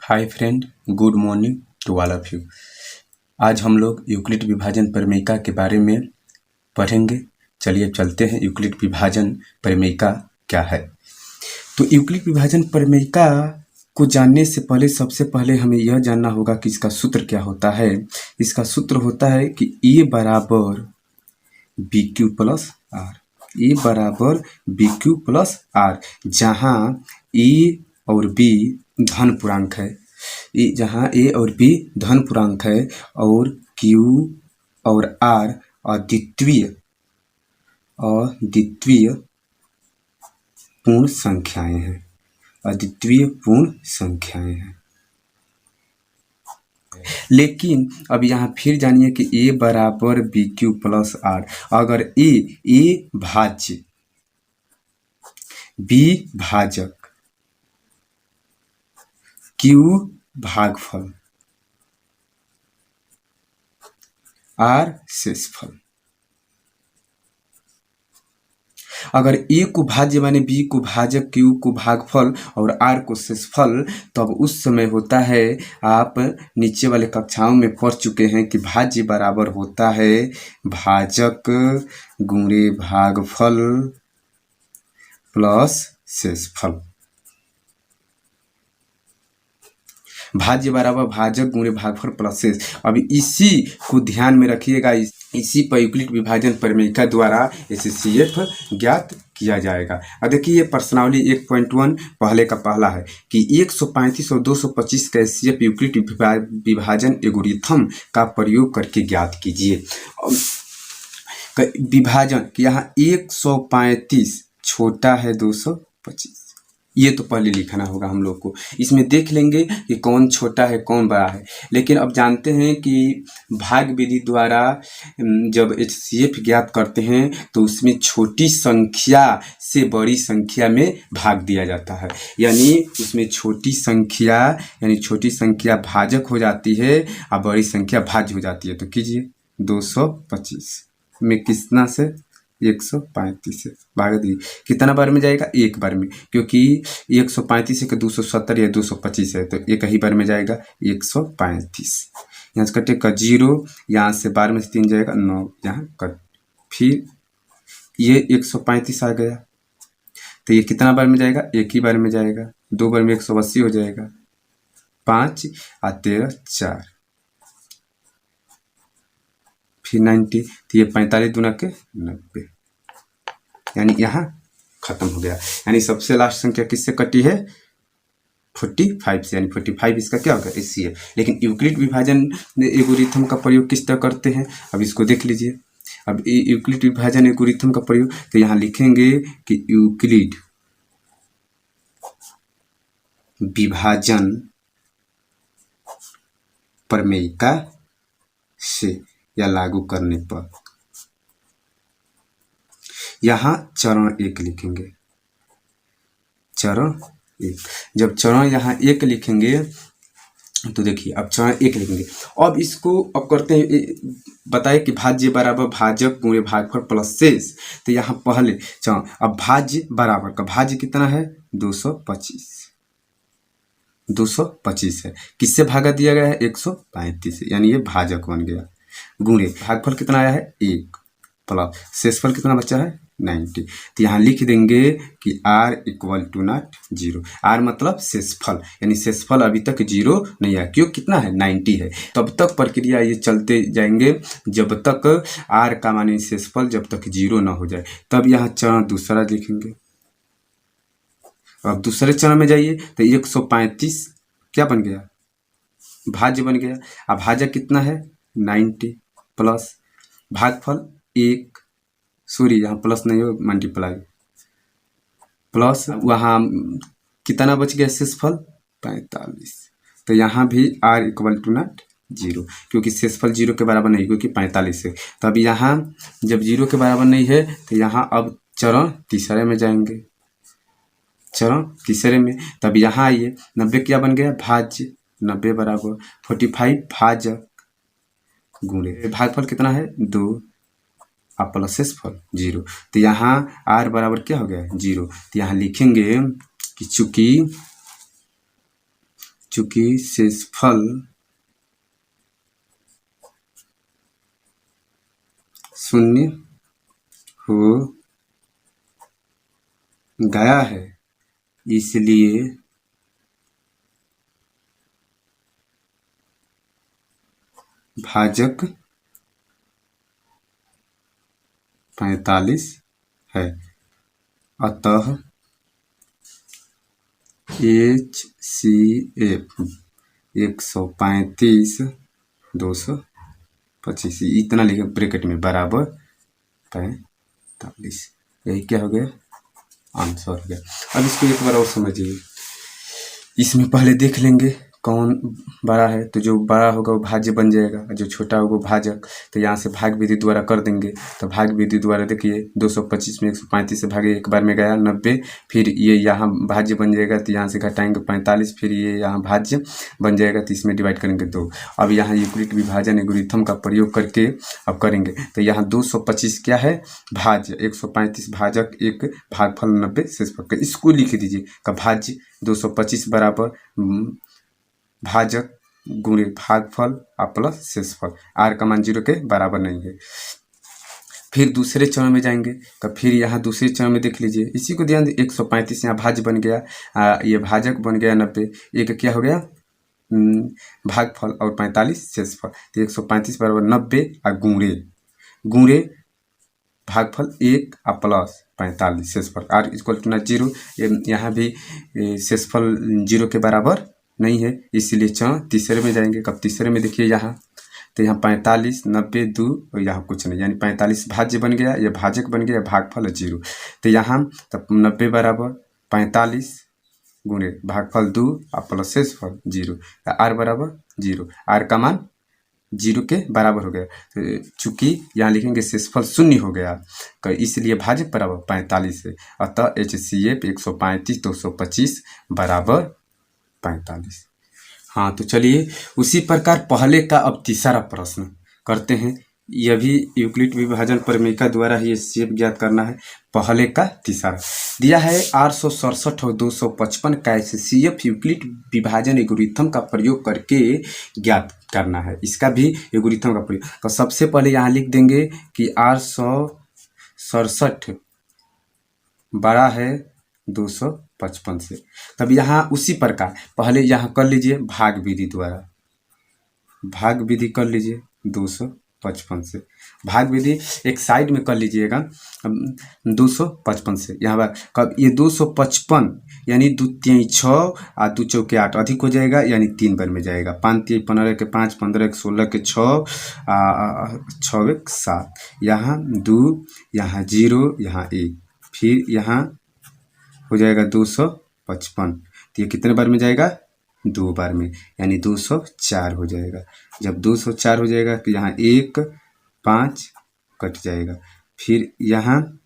Hi friend, good morning to all of you. आज हम लोग यूक्लिड विभाजन प्रमेयिका के बारे में पढ़ेंगे। चलिए चलते हैं। यूक्लिड विभाजन प्रमेयिका क्या है? तो यूक्लिड विभाजन प्रमेयिका को जानने से पहले सबसे पहले हमें यह जानना होगा कि इसका सूत्र क्या होता है। इसका सूत्र होता है कि ए बराबर बी क्यू प्लस आर। ए बराबर बी क्यू प्लस आर, जहाँ ए और बी धन पूर्णांक है। जहाँ ए और बी धन पूर्णांक है और क्यू और आर अद्वितीय पूर्ण संख्याएं हैं। अद्वितीय पूर्ण संख्याएं हैं। लेकिन अब यहाँ फिर जानिए कि ए बराबर बी क्यू प्लस आर। अगर ए भाज्य, बी भाजक, क्यू भागफल, आर शेषफल। अगर ए को भाज्य माने बी को भाजक, क्यू को भागफल और आर को शेषफल, तब उस समय होता है, आप नीचे वाले कक्षाओं में पढ़ चुके हैं कि भाज्य बराबर होता है भाजक गुणे भागफल प्लस शेषफल। भाज्य बराबर भाजक गुणे भागफल प्लस शेष। अब इसी को ध्यान में रखिएगा। इसी पर यूक्लिड विभाजन प्रमेयिका द्वारा एचसीएफ ज्ञात किया जाएगा। अब देखिए, ये प्रश्नावली 1.1 पहले का पहला है कि 135 और 225 का एचसीएफ यूक्लिड विभाजन एल्गोरिथम का प्रयोग करके ज्ञात कीजिए। विभाजन कि यहाँ 135 छोटा है 225, ये तो पहले लिखना होगा हम लोग को। इसमें देख लेंगे कि कौन छोटा है कौन बड़ा है। लेकिन अब जानते हैं कि भाग विधि द्वारा जब एचसीएफ ज्ञात करते हैं तो उसमें छोटी संख्या से बड़ी संख्या में भाग दिया जाता है। यानी उसमें छोटी संख्या भाजक हो जाती है और बड़ी संख्या भाज्य हो जाती है। तो कीजिए, 225 में कितना से 135 से भाग दिए, कितना बार में जाएगा? एक बार में, क्योंकि 135 से 270 या 225 है तो एक ही बार में जाएगा 135। यहाँ से कटेगा 0, यहाँ से 12 में से 3 जाएगा 9, यहाँ कट। फिर ये 135 आ गया तो ये कितना बार में जाएगा? एक ही बार में जाएगा। 2 बार में 180 हो जाएगा। 5 और 13 4, फिर 90, तो ये 45 दूना के 90, यानी यहाँ खत्म हो गया। यानी सबसे लास्ट संख्या किससे कटी है? 45 से। यानी 45 इसका क्या होगा? एचसीएफ। लेकिन यूक्लिड विभाजन एल्गोरिथम का प्रयोग किस तरह करते हैं, अब इसको देख लीजिए। अब यूक्लिड विभाजन एल्गोरिथम का प्रयोग तो यहाँ लिखेंगे कि यूक्लिड विभाजन प्रमेयिका से या लागू करने पर यहाँ चरण 1 लिखेंगे। चरण 1, जब चरण यहाँ 1 लिखेंगे तो देखिए, अब चरण 1 लिखेंगे। अब इसको अब करते हैं, बताए कि भाज्य बराबर भाजक गुणे भागफल प्लस शेष। तो यहाँ पहले चरण, अब भाज्य बराबर का भाज्य कितना है? 225 है। किससे भागा दिया गया है? 135 से, यानी ये भाजक बन गया। गुणे भागफल कितना आया है? 1, प्लस शेषफल कितना बचा है? 90। तो यहाँ लिख देंगे कि R = 0। R मतलब शेषफल, यानी शेषफल अभी तक 0 नहीं है। क्यों? कितना है? 90 है। तब तक प्रक्रिया ये चलते जाएंगे जब तक R का माने शेषफल जब तक 0 ना हो जाए। तब यहाँ चरण दूसरा लिखेंगे। अब दूसरे चरण में जाइए तो 135 क्या बन गया? भाज्य बन गया। अब भाजक कितना है? 90, प्लस भागफल 1, सॉरी यहाँ प्लस नहीं हो, मल्टीप्लाई, प्लस वहाँ कितना बच गया? शेषफल 45। तो यहाँ भी R = 0, क्योंकि शेषफल 0 के बराबर नहीं, क्योंकि 45 है। तो अब यहाँ जब 0 के बराबर नहीं है तो यहाँ अब चरण तीसरे में जाएंगे। चरण तीसरे में तब यहाँ आइए, 90 क्या बन गया? भाज्य। 90 बराबर 45 भाजक गुणे भागफल कितना है? 2 और प्लस शेषफल 0। तो यहाँ R बराबर क्या हो गया? 0। तो यहाँ लिखेंगे कि चूंकि शेषफल शून्य हो गया है, इसलिए भाजक 45 है। अतः HCF 135 225 इतना लिखे ब्रैकेट में बराबर 45। यही क्या हो गया, आंसर हो गया। अब इसको एक बार और समझिए। इसमें पहले देख लेंगे कौन बड़ा है, तो जो बड़ा होगा वो भाज्य बन जाएगा, जो छोटा होगा वो भाजक। तो यहाँ से भाग विधि द्वारा कर देंगे। तो भाग विधि द्वारा देखिए 225 में 135 से भागे, एक बार में गया 90, फिर ये यहाँ भाज्य बन जाएगा, तो यहाँ से घटाएंगे 45, फिर ये यहाँ भाज्य बन जाएगा, तो इसमें डिवाइड करेंगे 2। अब यहाँ यूक्लिड विभाजन एल्गोरिथम का प्रयोग करके अब करेंगे। तो यहाँ 225 क्या है, भाज्य, 135 भाजक, एक भागफल 90 शेषफल। इसको लिख दीजिए का भाज्य 225 बराबर भाजक गुणे भागफल और प्लस शेषफल। आर का मान 0 के बराबर नहीं है। फिर दूसरे चरण में जाएंगे, तो फिर यहाँ दूसरे चरण में देख लीजिए, इसी को ध्यान दीजिए। 135 यहाँ भाज्य बन गया, ये भाजक बन गया 90, एक क्या हो गया भागफल और 45 शेषफल। तो 135 बराबर 90 और गुणे भागफल 1 और प्लस 45 शेषफल। R equal to 0। यहाँ भी शेषफल 0 के बराबर नहीं है, इसीलिए चरण तीसरे में जाएंगे। कब तीसरे में देखिए यहाँ, तो यहाँ 45 90 2 और यहाँ कुछ नहीं, यानी 45 भाज्य बन गया, ये भाजक बन गया, भागफल 0। तो यहाँ तब 90 बराबर 45 गुणे भागफल 2 और प्लस शेषफल 0। आर बराबर 0, आर का मान 0 के बराबर हो गया। तो चूंकि यहाँ लिखेंगे शेषफल शून्य हो गया, तो इसलिए भाजक बराबर 45 है। अतः HCF 135 225 बराबर 45। हाँ, तो चलिए उसी प्रकार पहले का अब तीसरा प्रश्न करते हैं। यह भी यूक्लिड विभाजन प्रमेयिका द्वारा ही HCF ज्ञात करना है। पहले का तीसरा दिया है 867 और 255 का HCF यूक्लिड विभाजन एल्गोरिथम का प्रयोग करके ज्ञात करना है। इसका भी एल्गोरिथम का प्रयोग, तो सबसे पहले यहाँ लिख देंगे कि 867 बड़ा है 255 से। तब यहाँ उसी प्रकार पहले यहाँ कर लीजिए भाग विधि द्वारा, भाग विधि कर लीजिए 255 से। भाग विधि एक साइड में कर लीजिएगा 255 से। यहाँ पर कब ये 255 यानी 2 3 6 और 2 चौके 8 अधिक हो जाएगा, यानी 3 बार में जाएगा। 5 3 15 के 5 15 के 16 के 6 6 1 7, यहाँ 2 यहाँ 0 यहाँ 1, फिर यहाँ हो जाएगा 255। तो ये कितने बार में जाएगा, 2 बार में, यानी 204 हो जाएगा। जब 204 हो जाएगा तो यहाँ 1 5 कट जाएगा, फिर यहाँ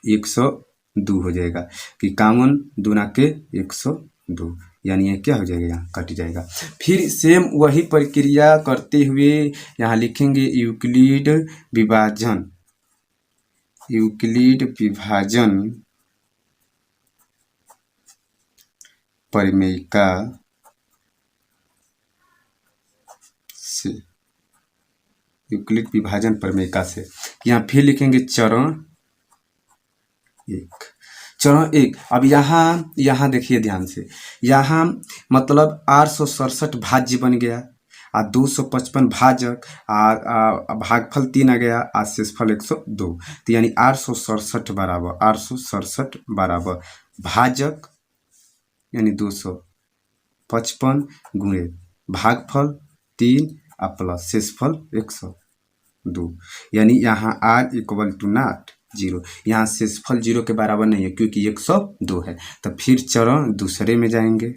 102 हो जाएगा कि 51 दूना के 102, यानी ये क्या हो जाएगा, यहाँ कट जाएगा। फिर सेम वही प्रक्रिया करते हुए यहाँ लिखेंगे यूक्लिड विभाजन प्रमेयिका से, यूक्लिड विभाजन प्रमेयिका से। यहाँ फिर लिखेंगे चरण 1। चरण 1। अब यहाँ देखिए ध्यान से, यहाँ मतलब 867 भाज्य बन गया और 255 भाजक और भागफल 3 आ गया और शेषफल 102। तो यानी 867 बराबर भाजक यानी 255 गुणे भागफल 3 और प्लस शेषफल 102, यानी यहाँ R इक्वल टू नॉट 0। यहाँ शेषफल 0 के बराबर नहीं है क्योंकि 102 है। तो फिर चरण दूसरे में जाएंगे।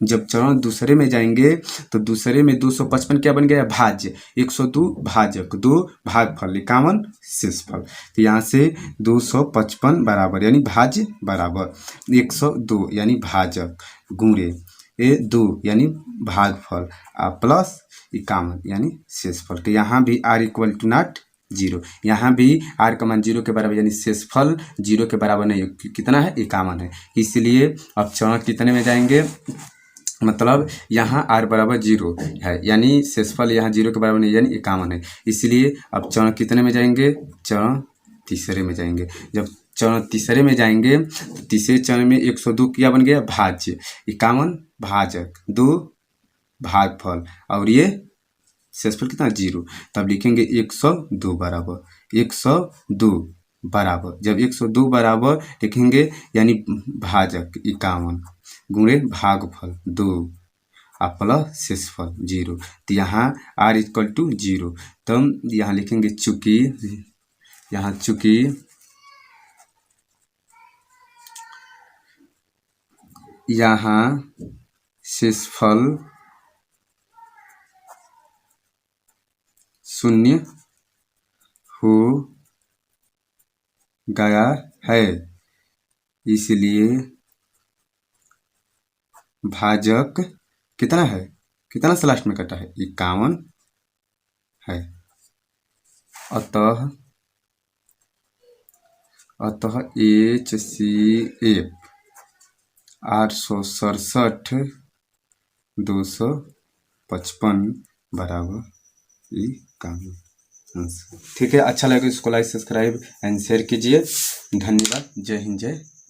जब चरण दूसरे में जाएंगे तो दूसरे में 255 क्या बन गया, भाज्य, 102 भाजक, 2 भागफल, 51 शेषफल। तो यहाँ से 255 बराबर यानी भाज्य बराबर 102 यानी भाजक गुणे 2 यानी भागफल प्लस 51 यानी शेषफल। तो यहाँ भी R इक्वल टू नॉट 0, यहाँ भी R का मान 0 के बराबर यानी शेषफल 0 के बराबर नहीं है। कितना है, 51 है। इसलिए अब चरण कितने में जाएंगे, मतलब यहाँ r बराबर 0 है, यानी शेषफल यहाँ 0 के बराबर नहीं, यानी 51 है। इसलिए अब चरण कितने में जाएंगे? चरण तीसरे में जाएंगे। जब चरण तीसरे में जाएंगे तो तीसरे चरण में 102 क्या बन गया? भाज्य। 51 भाजक, 2 भागफल, और ये शेषफल कितना? 0। तब लिखेंगे 102 बराबर 102 बराबर, जब 102 बराबर लिखेंगे यानी भाजक 51 गुणे भागफल 2 और प्लस शेषफल 0। तो यहाँ r इक्वल टू 0। तब यहाँ लिखेंगे चूंकि यहाँ शेषफल 0 हो गया है, इसलिए भाजक कितना है? कितना से लास्ट में कटा है? 51 है। अतः HCF 867 255 बराबर 51। ठीक है, अच्छा लगे इसको लाइक सब्सक्राइब एंड शेयर कीजिए। धन्यवाद। जय हिंद, जय